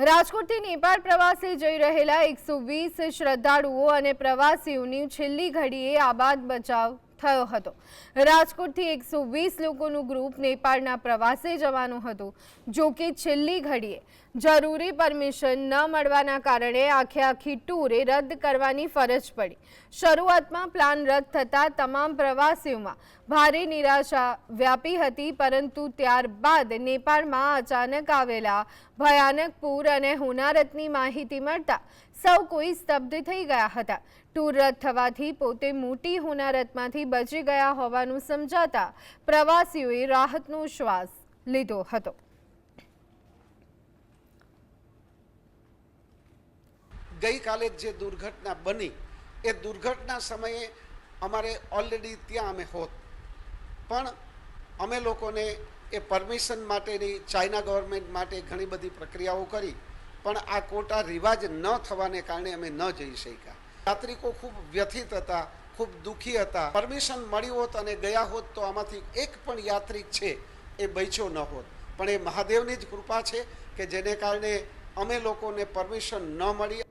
રાજકોટથી નેપાળ પ્રવાસે જઈ રહેલા 120 શ્રદ્ધાળુઓ અને પ્રવાસીઓની છેલ્લી ઘડીએ આબાદ બચાવ થયો હતો। રાજકોટથી 120 લોકોનું ગ્રુપ નેપાળના પ્રવાસે જવાનું હતું, જો કે છેલ્લી ઘડીએ જરૂરી પરમિશન ન મળવાના કારણે આખી ટૂર રદ કરવાની ફરજ પડી। શરૂઆતમાં પ્લાન રદ થતાં તમામ પ્રવાસીઓમાં ભારે નિરાશા વ્યાપી હતી, પરંતુ ત્યારબાદ નેપાળમાં અચાનક આવેલા ભયાનક પૂર અને હોનારતની માહિતી મળતા સૌ કોઈ સ્તબ્ધ થઈ ગયા હતા। ટૂર રદ થવાથી પોતે મોટી હોનારતમાંથી બચી ગયા હોવાનું સમજાતા પ્રવાસીઓએ રાહતનો શ્વાસ લીધો હતો। ગઈકાલે જે દુર્ઘટના બની એ દુર્ઘટના સમયે અમારે ઓલરેડી ત્યાં અમે હોત, પણ અમે લોકોને એ પરમિશન માટેની ચાઇના ગવર્મેન્ટ માટે ઘણી બધી પ્રક્રિયાઓ કરી, પણ આ કોટા રિવાજ ન થવાને કારણે અમે ન જઈ શક્યા। યાત્રિકો ખૂબ વ્યથિત હતા, ખૂબ દુઃખી હતા। પરમિશન મળી હોત અને ગયા હોત તો આમાંથી એક પણ યાત્રિક છે એ બચ્યો ન હોત, પણ એ મહાદેવની જ કૃપા છે કે જેને કારણે અમે લોકોને પરમિશન ન મળી।